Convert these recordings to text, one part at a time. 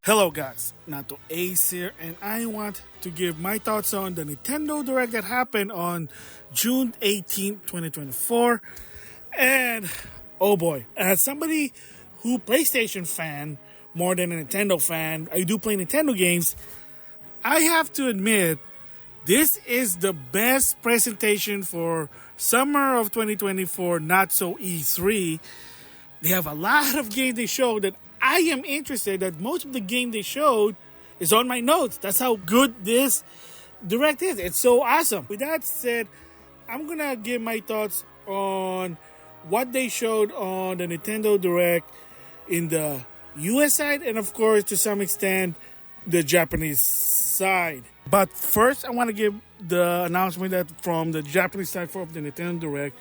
Hello guys, NautoAce here, and I want to give my thoughts on the Nintendo Direct that happened on June 18th, 2024. And oh boy, as somebody who PlayStation fan more than a Nintendo fan, I do play Nintendo games, I have to admit this is the best presentation for summer of 2024, not so E3. They have a lot of games they showed that I am interested that most of the game they showed is on my notes. That's how good this Direct is. It's so awesome. With that said, I'm going to give my thoughts on what they showed on the Nintendo Direct in the US side and, of course, to some extent, the Japanese side. But first, I want to give the announcement that from the Japanese side for the Nintendo Direct.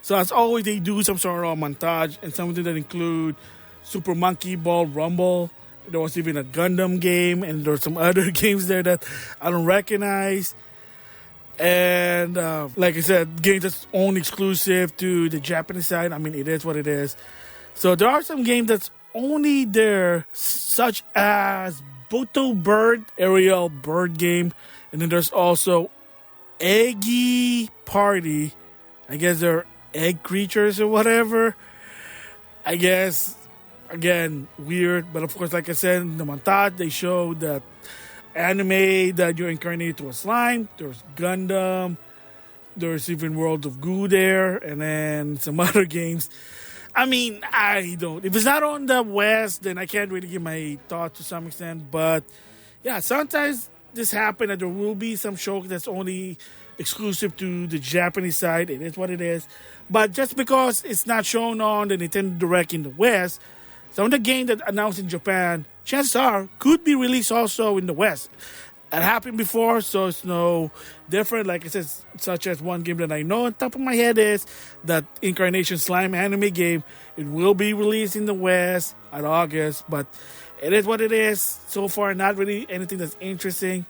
So as always, they do some sort of montage and something that include Super Monkey Ball Rumble. There was even a Gundam game, and there's some other games there that I don't recognize. And like I said, games that's only exclusive to the Japanese side. I mean, it is what it is. So there are some games that's only there, such as Boto Bird, aerial bird game. And then there's also Eggy Party. I guess they're egg creatures or whatever. I guess, again, weird. But of course, like I said, in the montage, they showed that anime that you're incarnated to a slime. There's Gundam. There's even World of Goo there. And then some other games. I mean, I don't. If it's not on the West, then I can't really give my thoughts to some extent. But yeah, sometimes this happens that there will be some show that's only exclusive to the Japanese side. It is what it is. But just because it's not shown on the Nintendo Direct in the West, some of the games that announced in Japan, chances are, could be released also in the West. It happened before, so it's no different. Like I said, such as one game that I know on top of my head is that Incarnation Slime anime game. It will be released in the West at August, but it is what it is. So far, not really anything that's interesting.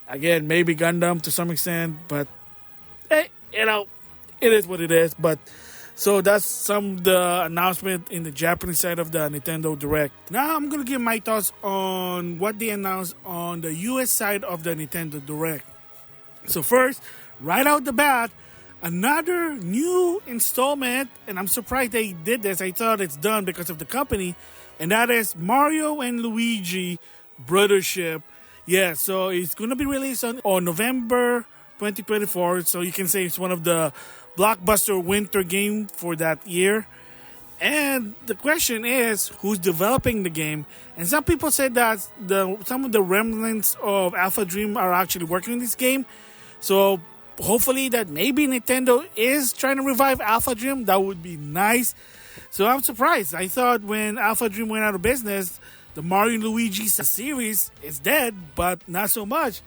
Again, maybe Gundam to some extent, but hey, it is what it is. But so that's some of the announcement in the Japanese side of the Nintendo Direct. Now I'm going to give my thoughts on what they announced on the US side of the Nintendo Direct. So first, right out the bat, another new installment, and I'm surprised they did this. I thought it's done because of the company, and that is Mario and Luigi Brothership. Yeah, so it's going to be released on November 2024, so you can say it's one of the blockbuster winter game for that year. And the question is, who's developing the game? And some people said that some of the remnants of Alpha Dream are actually working on this game. So hopefully that maybe Nintendo is trying to revive Alpha Dream. That would be nice. So I'm surprised. I thought when Alpha Dream went out of business, the Mario and Luigi series is dead, but not so much.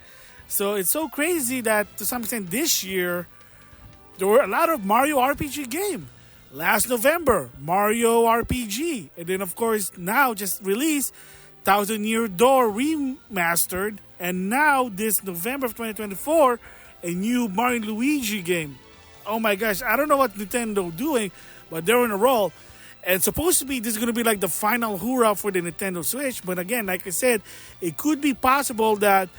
So it's so crazy that to some extent this year, there were a lot of Mario RPG game. Last November, Mario RPG. And then, of course, now just released Thousand Year Door Remastered. And now, this November of 2024, a new Mario and Luigi game. Oh my gosh, I don't know what Nintendo doing, but they're in a roll. And supposed to be, this is going to be like the final hurrah for the Nintendo Switch. But again, like I said, it could be possible that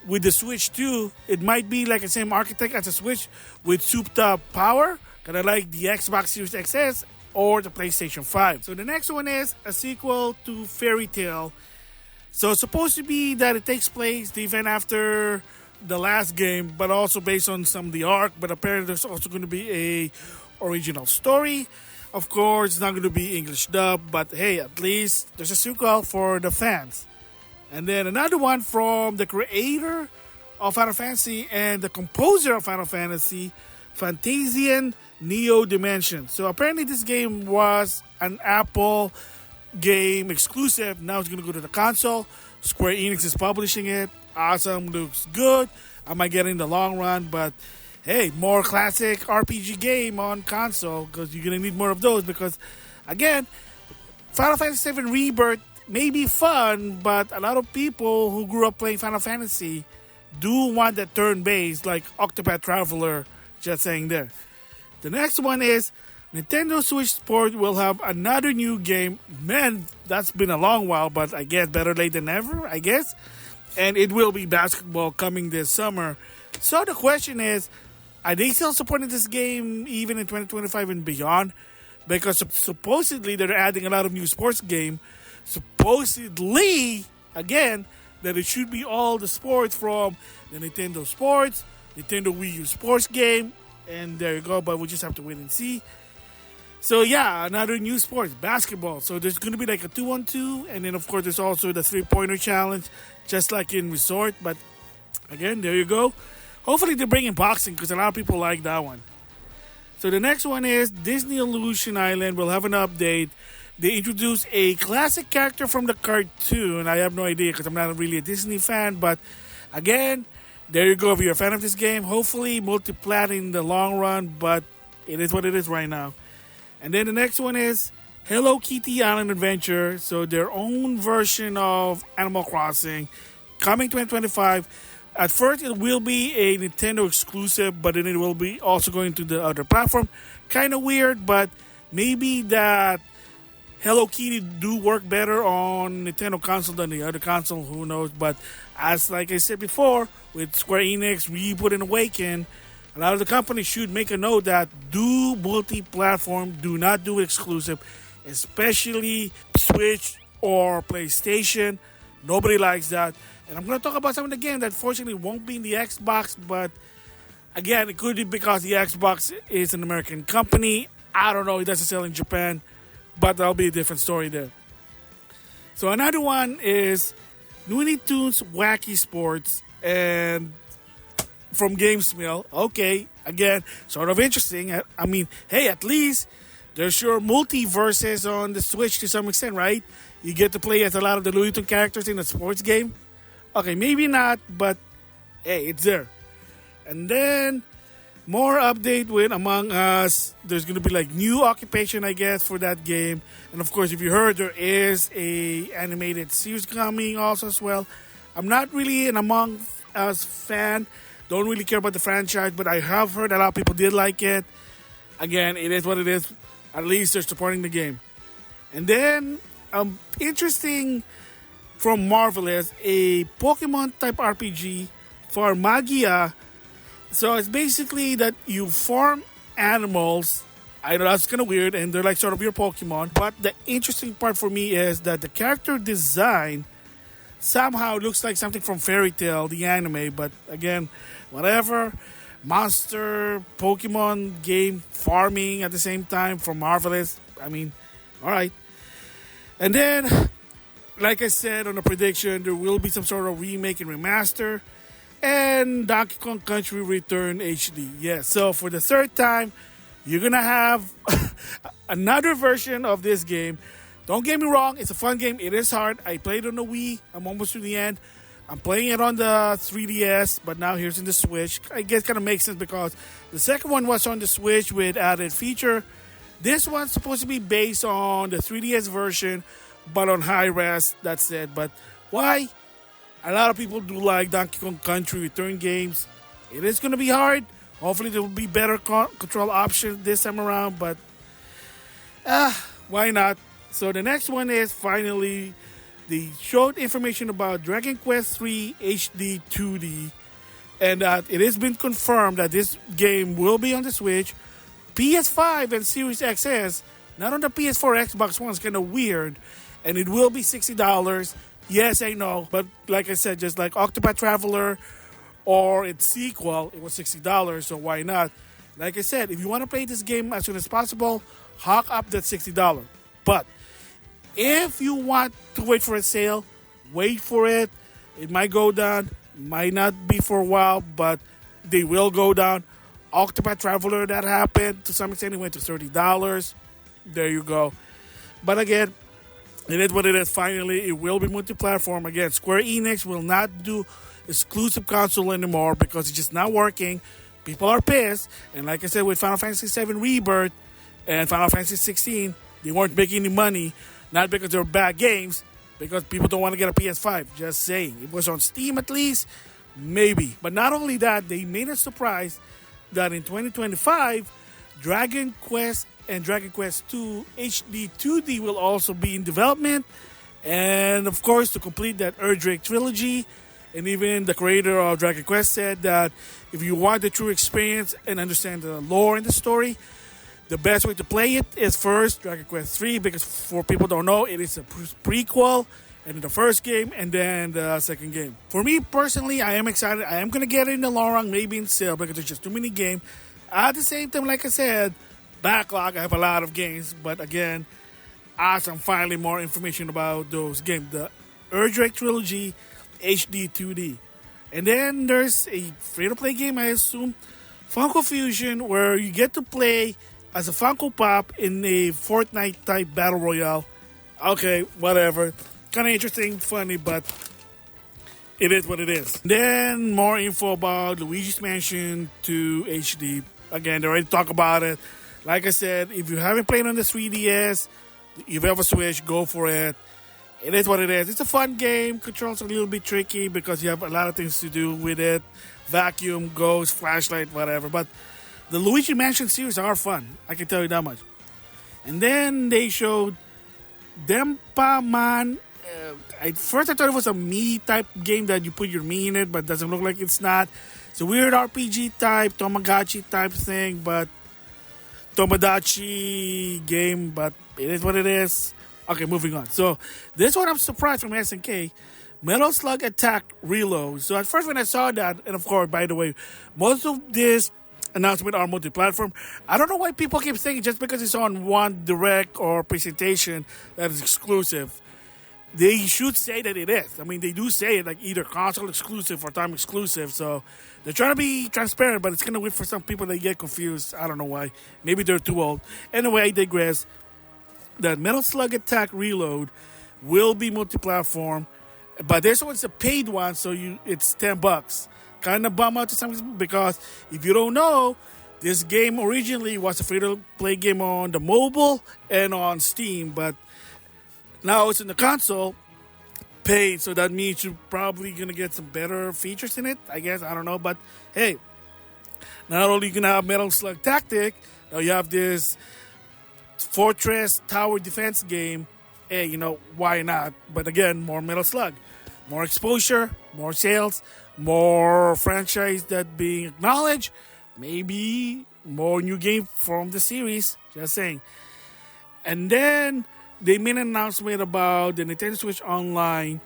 with the Switch 2, it might be like the same architect as the Switch with souped up power, kind of like the Xbox Series XS or the PlayStation 5. So the next one is a sequel to Fairy Tail. So it's supposed to be that it takes place the event after the last game, but also based on some of the arc. But apparently there's also going to be a original story. Of course, it's not going to be English dub, but hey, at least there's a sequel for the fans. And then another one from the creator of Final Fantasy and the composer of Final Fantasy, FANTASIAN Neo Dimension. So apparently this game was an Apple game exclusive. Now it's going to go to the console. Square Enix is publishing it. Awesome, looks good. I might get it in the long run, but hey, more classic RPG game on console because you're going to need more of those because, again, Final Fantasy VII Rebirth may be fun, but a lot of people who grew up playing Final Fantasy do want that turn-based, like Octopath Traveler, just saying there. The next one is Nintendo Switch Sport will have another new game. Man, that's been a long while, but I guess better late than never, I guess. And it will be basketball coming this summer. So the question is, are they still supporting this game even in 2025 and beyond? Because supposedly they're adding a lot of new sports game. Supposedly, again, that it should be all the sports from the Nintendo Sports, Nintendo Wii U Sports game, and there you go. But we'll just have to wait and see. So yeah, another new sport, basketball. So there's going to be like a 2-on-2, and then of course there's also the 3-pointer challenge, just like in Resort. But again, there you go. Hopefully they're bringing boxing because a lot of people like that one. So the next one is Disney Illusion Island will have an update. They introduced a classic character from the cartoon. I have no idea because I'm not really a Disney fan, but again, there you go. If you're a fan of this game, hopefully multi-plat in the long run, but it is what it is right now. And then the next one is Hello Kitty Island Adventure. So their own version of Animal Crossing coming 2025. At first, it will be a Nintendo exclusive, but then it will be also going to the other platform. Kind of weird, but maybe that Hello Kitty do work better on Nintendo console than the other console. Who knows? But as like I said before, with Square Enix Reboot and Awaken, a lot of the companies should make a note that do multi-platform, do not do exclusive, especially Switch or PlayStation. Nobody likes that. And I'm going to talk about some of the games that fortunately won't be in the Xbox, but again, it could be because the Xbox is an American company. I don't know, it doesn't sell in Japan, but that'll be a different story there. So another one is Looney Tunes Wacky Sports, and from GamesMill. Okay, again, sort of interesting. I mean, hey, at least there's your multiverses on the Switch to some extent, right? You get to play as a lot of the Looney Tunes characters in a sports game. Okay, maybe not, but hey, it's there. And then more update with Among Us. There's going to be like new occupation, I guess, for that game. And of course, if you heard, there is a animated series coming also as well. I'm not really an Among Us fan. Don't really care about the franchise, but I have heard a lot of people did like it. Again, it is what it is. At least they're supporting the game. And then, interesting from Marvel is a Pokemon type RPG, Farmagia. So it's basically that you farm animals. I know that's kind of weird, and they're like sort of your Pokemon. But the interesting part for me is that the character design somehow looks like something from Fairy Tail, the anime. But again, whatever. Monster, Pokemon game, farming at the same time from Marvelous. I mean, alright. And then, like I said on the prediction, there will be some sort of remake and remaster. And Donkey Kong Country Return HD. Yes, so for the third time, you're going to have another version of this game. Don't get me wrong, it's a fun game. It is hard. I played it on the Wii. I'm almost to the end. I'm playing it on the 3DS, but now here's in the Switch. I guess it kind of makes sense because the second one was on the Switch with added feature. This one's supposed to be based on the 3DS version, but on high res, that's it. But why? A lot of people do like Donkey Kong Country Return games. It is going to be hard. Hopefully there will be better control options this time around, but why not? So the next one is finally, they showed information about Dragon Quest III HD 2D, and it has been confirmed that this game will be on the Switch, PS5 and Series XS, not on the PS4, Xbox One. It's kind of weird, and it will be $60. Yes, I know, but like I said, just like Octopath Traveler or its sequel, it was $60, so why not? Like I said, if you want to play this game as soon as possible, hawk up that $60. But if you want to wait for a sale, wait for it. It might go down, might not be for a while, but they will go down. Octopath Traveler, that happened. To some extent, it went to $30. There you go. But again, it is what it is. Finally, it will be multi-platform. Again, Square Enix will not do exclusive console anymore because it's just not working. People are pissed. And like I said, with Final Fantasy VII Rebirth and Final Fantasy 16, they weren't making any money. Not because they were bad games, because people don't want to get a PS5. Just saying. It was on Steam at least. Maybe. But not only that, they made a surprise that in 2025, Dragon Quest and Dragon Quest 2 HD 2D will also be in development. And of course, to complete that Drake trilogy, and even the creator of Dragon Quest said that if you want the true experience and understand the lore and the story, the best way to play it is first Dragon Quest 3, because for people who don't know, it is a prequel, and then the first game, and then the second game. For me personally, I am excited. I am going to get it in the long run, maybe in sale, because there's just too many games. At the same time, like I said, backlog, I have a lot of games, but again, as I'm finally more information about those games. The Drake trilogy, HD 2D. And then there's a free-to-play game, I assume, Funko Fusion, where you get to play as a Funko Pop in a Fortnite-type Battle Royale. Okay, whatever. Kind of interesting, funny, but it is what it is. Then more info about Luigi's Mansion 2 HD. Again, they already talked about it. Like I said, if you haven't played on the 3DS, if you have a Switch, go for it. It is what it is. It's a fun game. Controls are a little bit tricky because you have a lot of things to do with it. Vacuum, ghost, flashlight, whatever. But the Luigi Mansion series are fun. I can tell you that much. And then they showed Denpa Men. At first I thought it was a Mii type game that you put your Mii in it, but it doesn't look like it's not. It's a weird RPG type, Tamagotchi type thing, but Tomodachi game, but it is what it is. Okay, moving on. So this one I'm surprised from SNK. Metal Slug Attack Reload. So at first when I saw that, and of course, by the way, most of this announcement are multi-platform. I don't know why people keep saying just because it's on one direct or presentation that is exclusive. They should say that it is. I mean, they do say it, like either console exclusive or time exclusive. So they're trying to be transparent, but it's going to wait for some people that get confused. I don't know why. Maybe they're too old. Anyway, I digress. That Metal Slug Attack Reload will be multi-platform, but this one's a paid one, so it's $10. Kind of bum out to some people because if you don't know, this game originally was a free-to-play game on the mobile and on Steam, but now it's in the console, paid, so that means you're probably going to get some better features in it, I guess. I don't know, but hey, not only are you going to have Metal Slug Tactic, now you have this Fortress Tower Defense game. Hey, you know, why not? But again, more Metal Slug. More exposure, more sales, more franchise that being acknowledged, maybe more new game from the series, just saying. And then they made an announcement about the Nintendo Switch Online,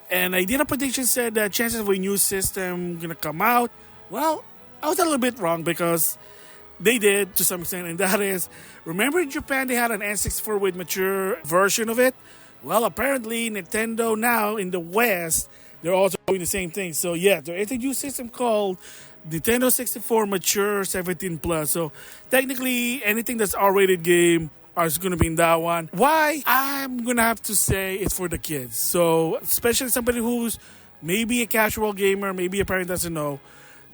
and I did a prediction said that chances of a new system gonna come out. Well, I was a little bit wrong because they did to some extent, and that is, remember in Japan they had an N64 with mature version of it? Well, apparently Nintendo now in the West, they're also doing the same thing. So yeah, there is a new system called Nintendo 64 Mature 17 Plus. So technically anything that's R-rated game is going to be in that one. Why? I'm going to have to say it's for the kids. So especially somebody who's maybe a casual gamer, maybe a parent doesn't know,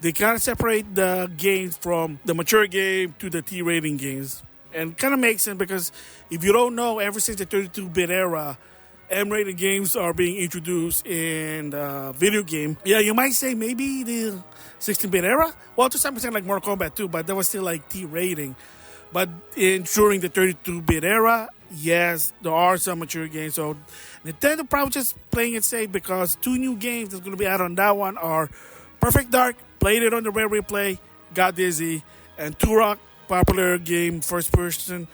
they kind of separate the games from the mature game to the T-rating games. And kind of makes sense because if you don't know, ever since the 32-bit era, M-rated games are being introduced in the video game. Yeah, you might say maybe the 16-bit era? Well, to some extent like Mortal Kombat 2, but that was still like T-rating. But during the 32-bit era, yes, there are some mature games. So Nintendo probably just playing it safe because two new games that's going to be added on that one are Perfect Dark, played it on the Rare Replay, got dizzy, and Turok, popular game, first-person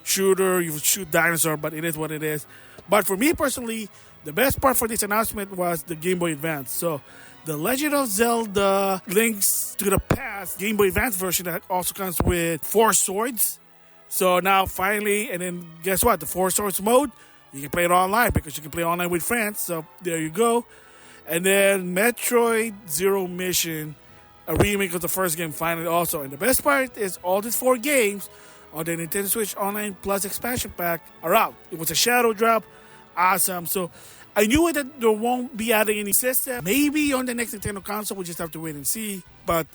shooter. You shoot dinosaur, but it is what it is. But for me personally, the best part for this announcement was the Game Boy Advance. So the Legend of Zelda Links to the Past Game Boy Advance version that also comes with 4 swords. So now finally, and then guess what? The 4 swords mode, you can play it online because you can play online with friends. So there you go. And then Metroid Zero Mission, a remake of the first game finally also. And the best part is all these 4 games on the Nintendo Switch Online Plus expansion pack are out. It was a shadow drop. Awesome. So I knew that there won't be adding any system. Maybe on the next Nintendo console, we'll just have to wait and see. But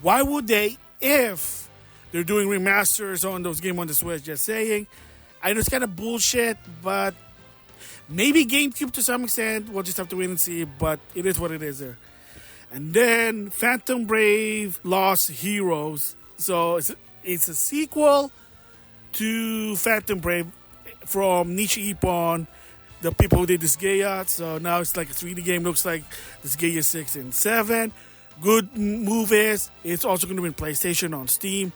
why would they if they're doing remasters on those games on the Switch? Just saying. I know it's kind of bullshit, but maybe GameCube to some extent. We'll just have to wait and see. But it is what it is there. And then Phantom Brave Lost Heroes. So it's a sequel to Phantom Brave from Nishi Ippon, the people who did this Gaia. So now it's like a 3D game. Looks like this Gaia 6 and 7. Good movies. It's also going to be on PlayStation, on Steam.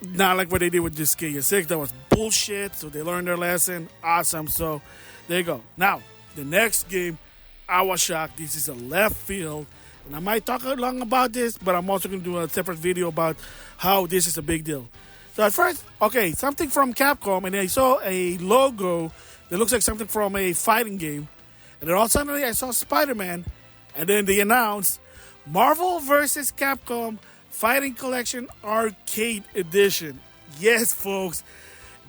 Not like what they did with this Gaia 6. That was bullshit. So they learned their lesson. Awesome. So there you go. Now, the next game, I was shocked. This is a left field. And I might talk long about this, but I'm also going to do a separate video about how this is a big deal. So at first, okay, something from Capcom, and I saw a logo that looks like something from a fighting game. And then all of a sudden I saw Spider-Man, and then they announced Marvel vs. Capcom Fighting Collection Arcade Edition. Yes, folks,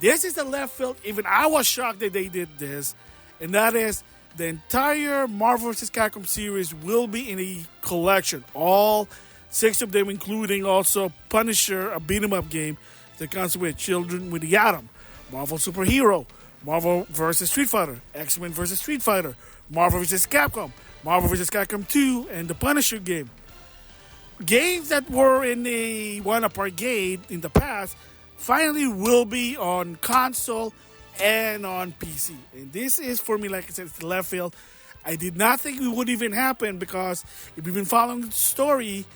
this is the left field. Even I was shocked that they did this, and that is the entire Marvel vs. Capcom series will be in a collection. All 6 of them, including also Punisher, a beat-em-up game that comes with Children with the Atom, Marvel Superhero, Marvel vs. Street Fighter, X-Men vs. Street Fighter, Marvel vs. Capcom, Marvel vs. Capcom 2, and the Punisher game. Games that were in the one-up arcade in the past finally will be on console and on PC. And this is, for me, like I said, it's the left field. I did not think it would even happen because if you've been following the story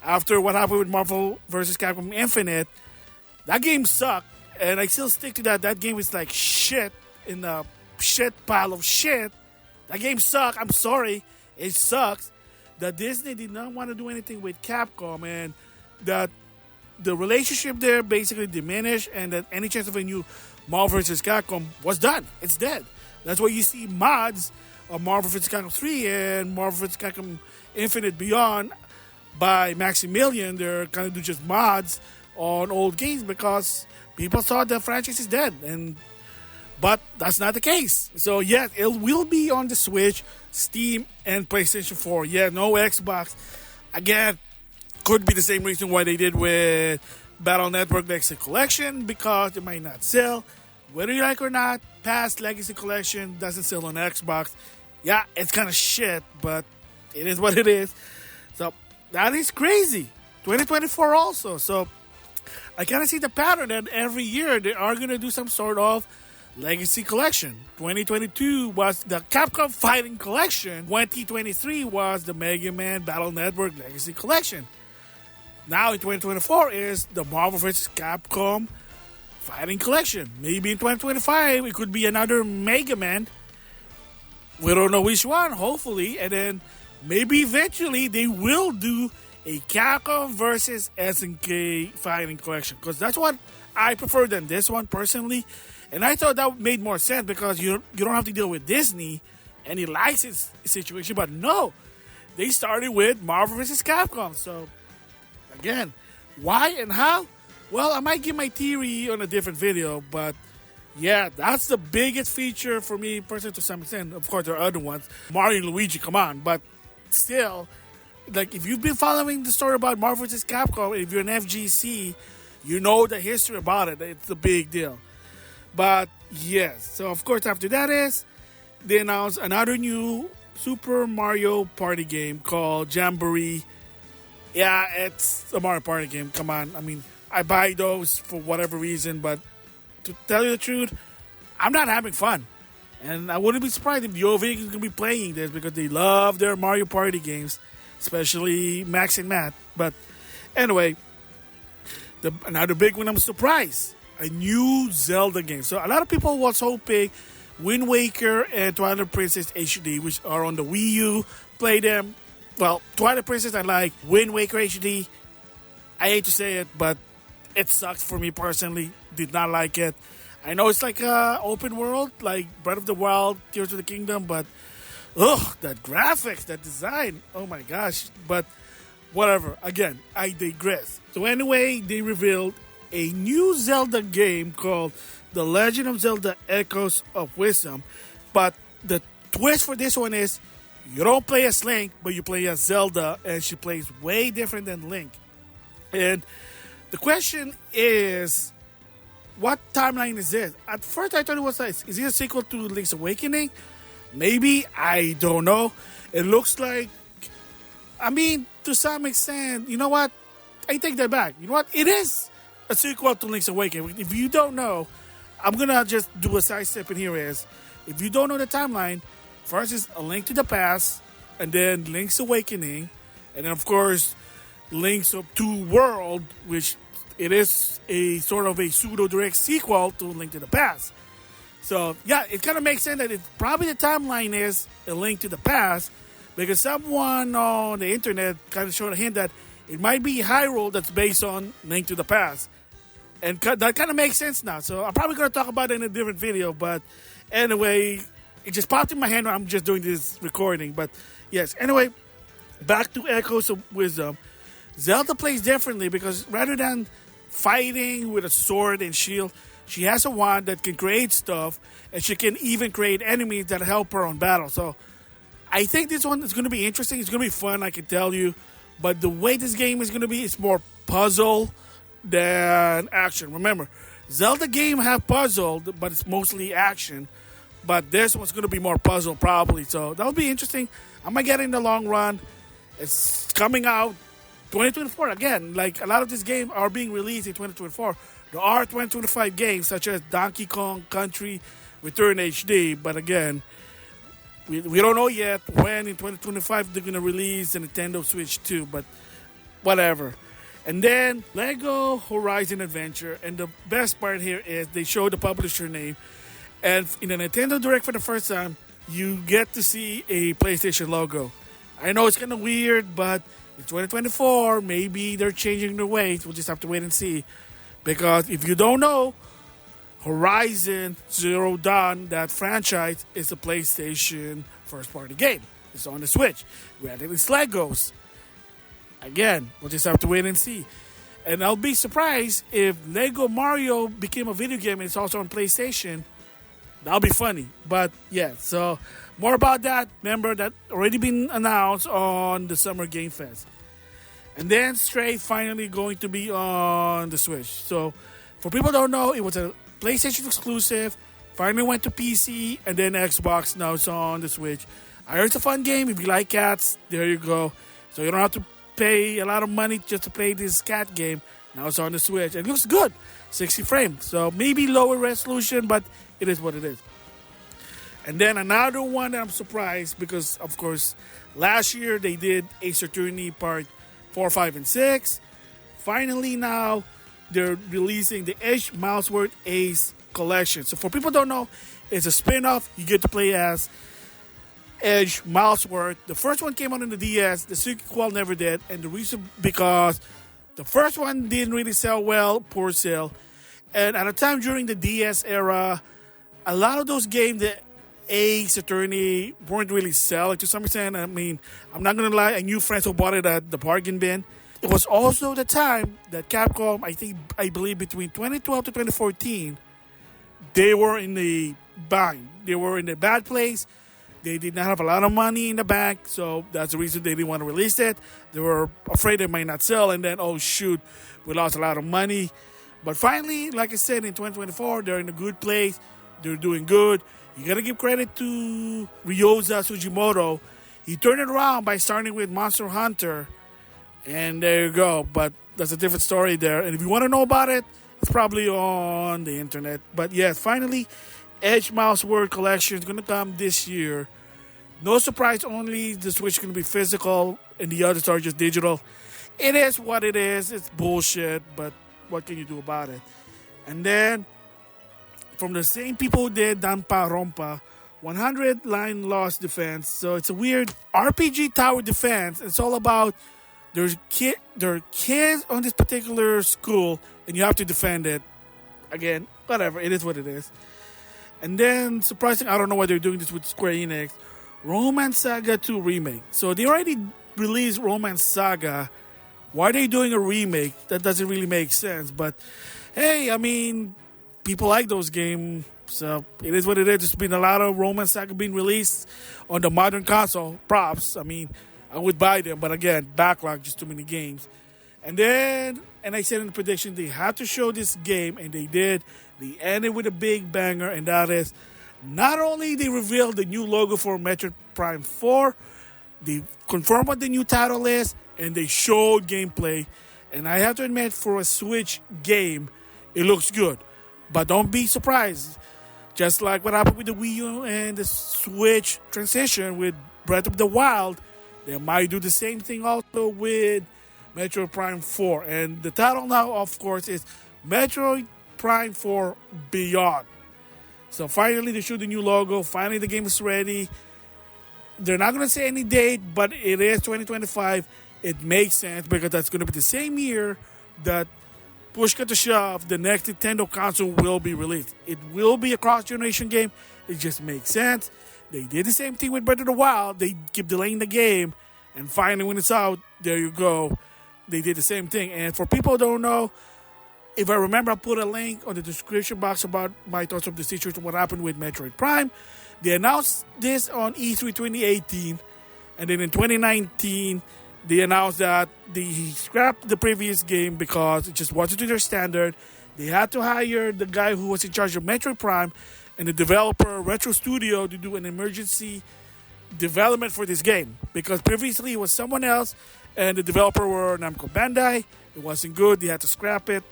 after what happened with Marvel vs. Capcom Infinite, that game sucked. And I still stick to that. That game is like shit in a shit pile of shit. That game sucked. I'm sorry. It sucks. That Disney did not want to do anything with Capcom, and that the relationship there basically diminished, and that any chance of a new Marvel vs. Capcom was done. It's dead. That's why you see mods of Marvel vs. Capcom 3 and Marvel vs. Capcom Infinite Beyond by Maximilian. They're kind of do just mods on old games because people thought the franchise is dead, but that's not the case. So yes, it will be on the Switch, Steam, and PlayStation 4. Yeah, no Xbox. Again, could be the same reason why they did with Battle Network Legacy Collection, because it might not sell. Whether you like or not, past Legacy Collection doesn't sell on Xbox. Yeah, it's kind of shit, but it is what it is. So that is crazy. 2024 also. So I kind of see the pattern that every year they are going to do some sort of Legacy Collection. 2022 was the Capcom Fighting Collection. 2023 was the Mega Man Battle Network Legacy Collection. Now in 2024 is the Marvel vs. Capcom Fighting Collection. Maybe in 2025 it could be another Mega Man. We don't know which one, hopefully. And then maybe eventually they will do a Capcom vs. SNK Fighting Collection, because that's what I prefer than this one personally. And I thought that made more sense because you don't have to deal with Disney, any license situation. But no, they started with Marvel vs. Capcom. So, again, why and how? Well, I might give my theory on a different video. But, yeah, that's the biggest feature for me personally to some extent. Of course, there are other ones. Mario and Luigi, come on. But still, like, if you've been following the story about Marvel vs. Capcom, if you're an FGC, you know the history about it. It's a big deal. But yes, so of course after that they announced another new Super Mario Party game called Jamboree. Yeah, it's a Mario Party game. Come on, I mean, I buy those for whatever reason, but to tell you the truth, I'm not having fun. And I wouldn't be surprised if the OV is going to be playing this because they love their Mario Party games, especially Max and Matt. But anyway, another big one, I'm surprised. A new Zelda game. So a lot of people was hoping Wind Waker and Twilight Princess HD, which are on the Wii U, play them. Well, Twilight Princess I like. Wind Waker HD, I hate to say it, but it sucks for me personally. Did not like it. I know it's like a open world, like Breath of the Wild, Tears of the Kingdom, but that graphics, that design, oh my gosh. But whatever. Again, I digress. So anyway, they revealed a new Zelda game called The Legend of Zelda Echoes of Wisdom. But the twist for this one is you don't play as Link, but you play as Zelda, and she plays way different than Link. And the question is, what timeline is this? At first I thought it was is it a sequel to Link's Awakening? Maybe, I don't know. It looks like, I mean, to some extent, you know what? I take that back. You know what? It is a sequel to Link's Awakening. If you don't know, I'm going to just do a side step in here is, if you don't know the timeline, first is A Link to the Past, and then Link's Awakening, and then of course Link's to World, which it is a sort of a pseudo-direct sequel to Link to the Past. So yeah, it kind of makes sense that it's probably the timeline is A Link to the Past, because someone on the internet kind of showed a hint that it might be Hyrule that's based on Link to the Past. And that kind of makes sense now. So I'm probably going to talk about it in a different video. But anyway, it just popped in my head when I'm just doing this recording. But yes, anyway, back to Echoes of Wisdom. Zelda plays differently because rather than fighting with a sword and shield, she has a wand that can create stuff. And she can even create enemies that help her on battle. So I think this one is going to be interesting. It's going to be fun, I can tell you. But the way this game is going to be, it's more puzzle than action. Remember, Zelda game have puzzle, but it's mostly action. But this one's going to be more puzzle probably. So that'll be interesting. I might get it in the long run. It's coming out 2024 again. Like a lot of these games are being released in 2024. There are 2025 games such as Donkey Kong Country Return HD. But again, we don't know yet when in 2025 they're going to release the Nintendo Switch 2, but whatever. And then Lego Horizon Adventure, and the best part here is they show the publisher name, and in the Nintendo Direct for the first time, you get to see a PlayStation logo. I know it's kind of weird, but in 2024, maybe they're changing their ways. We'll just have to wait and see. Because if you don't know, Horizon Zero Dawn, that franchise, is a PlayStation first-party game. It's on the Switch. Granted, it's Legos. Again, we'll just have to wait and see. And I'll be surprised if Lego Mario became a video game and it's also on PlayStation. That'll be funny. But yeah, so more about that. Remember, that already been announced on the Summer Game Fest. And then Stray finally going to be on the Switch. So for people who don't know, it was a PlayStation exclusive, finally went to PC, and then Xbox. Now it's on the Switch. I heard it's a fun game. If you like cats, there you go. So you don't have to pay a lot of money just to play this cat game. Now it's on the Switch. It looks good. 60 frames. So maybe lower resolution, but it is what it is. And then another one that I'm surprised because, of course, last year they did Ace Attorney Part 4, 5, and 6. Finally now, they're releasing the Edge Milesworth Ace collection. So for people who don't know, it's a spin-off. You get to play as Edge Milesworth. The first one came out on the DS. The sequel never did. And the reason because the first one didn't really sell well, poor sale. And at a time during the DS era, a lot of those games, the Ace Attorney, weren't really selling to some extent. I mean, I'm not going to lie, I knew friends who bought it at the bargain bin. It was also the time that Capcom, I believe between 2012 to 2014, they were in the bind. They were in a bad place. They did not have a lot of money in the bank, so that's the reason they didn't want to release it. They were afraid it might not sell, and then, oh shoot, we lost a lot of money. But finally, like I said, in 2024, they're in a good place. They're doing good. You gotta give credit to Ryoza Sugimoto. He turned it around by starting with Monster Hunter. And there you go. But that's a different story there. And if you want to know about it, it's probably on the internet. But yes, finally, Edge Milesworth collection is going to come this year. No surprise, only the Switch is going to be physical and the others are just digital. It is what it is. It's bullshit, but what can you do about it? And then, from the same people who did Danpa 100 Line Lost Defense. So it's a weird RPG tower defense. It's all about there are kids on this particular school and you have to defend it. Again, whatever, it is what it is. And then, surprising, I don't know why they're doing this with Square Enix, Romance Saga 2 Remake. So they already released Romance Saga. Why are they doing a remake? That doesn't really make sense. But hey, I mean, people like those games. So it is what it is. There's been a lot of Romance Saga being released on the modern console. Props. I mean, I would buy them. But again, backlog, just too many games. And then, and I said in the prediction, they had to show this game. And they did. They ended with a big banger. And that is, not only they revealed the new logo for Metroid Prime 4, they confirmed what the new title is, and they showed gameplay. And I have to admit, for a Switch game, it looks good. But don't be surprised. Just like what happened with the Wii U and the Switch transition with Breath of the Wild, they might do the same thing also with Metroid Prime 4. And the title now, of course, is Metroid Prime 4 Beyond. So finally, they showed the new logo. Finally, the game is ready. They're not going to say any date, but it is 2025. It makes sense because that's going to be the same year that, push cut to shove, the next Nintendo console will be released. It will be a cross-generation game. It just makes sense. They did the same thing with Breath of the Wild. They keep delaying the game. And finally, when it's out, there you go. They did the same thing. And for people who don't know, if I remember, I put a link on the description box about my thoughts of the situation, what happened with Metroid Prime. They announced this on E3 2018. And then in 2019, they announced that they scrapped the previous game because it just wasn't to their standard. They had to hire the guy who was in charge of Metroid Prime and the developer Retro Studio to do an emergency development for this game. Because previously it was someone else and the developer were Namco Bandai. It wasn't good. They had to scrap it.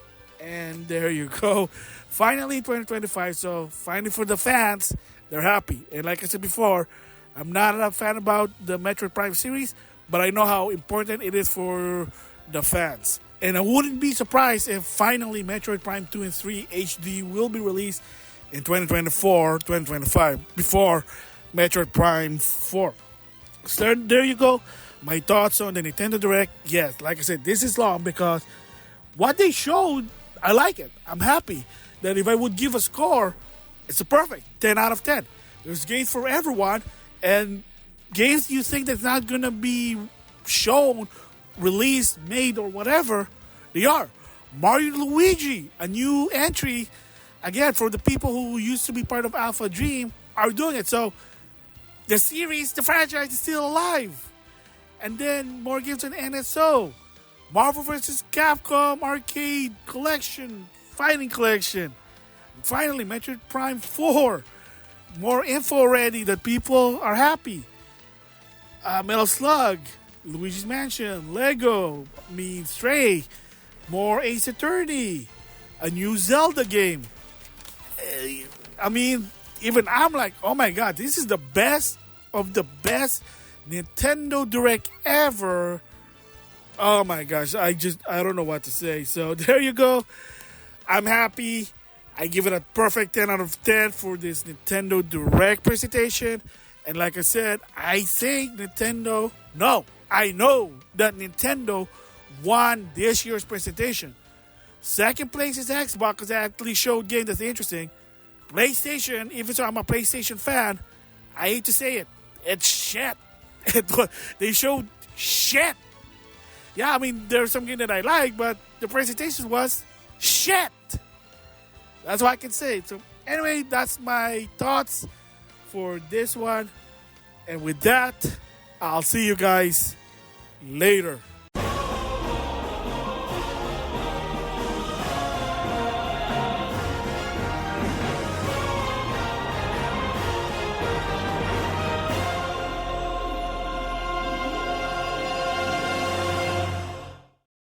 And there you go. Finally, 2025. So finally for the fans, they're happy. And like I said before, I'm not a fan about the Metroid Prime series, but I know how important it is for the fans. And I wouldn't be surprised if finally Metroid Prime 2 and 3 HD will be released in 2024, 2025, before Metroid Prime 4. So there you go. My thoughts on the Nintendo Direct. Yes, like I said, this is long because what they showed, I like it. I'm happy that if I would give a score, it's a perfect 10 out of 10. There's games for everyone, and games you think that's not going to be shown, released, made, or whatever, they are. Mario and Luigi, a new entry, again, for the people who used to be part of Alpha Dream, are doing it. So, the series, the franchise is still alive. And then, more games on NSO. Marvel vs. Capcom Arcade Collection, Fighting Collection. And finally, Metroid Prime 4. More info already that people are happy. Metal Slug, Luigi's Mansion, Lego, Stray, more Ace Attorney, a new Zelda game. I mean, even I'm like, oh my god, this is the best of the best Nintendo Direct ever. Oh my gosh, I don't know what to say. So there you go. I'm happy. I give it a perfect 10 out of 10 for this Nintendo Direct presentation. And like I said, I think I know that Nintendo won this year's presentation. Second place is Xbox because they actually showed games that's interesting. PlayStation, even though I'm a PlayStation fan, I hate to say it, it's shit. They showed shit. Yeah, I mean, there's some game that I like, but the presentation was shit. That's what I can say. So anyway, that's my thoughts for this one. And with that, I'll see you guys later.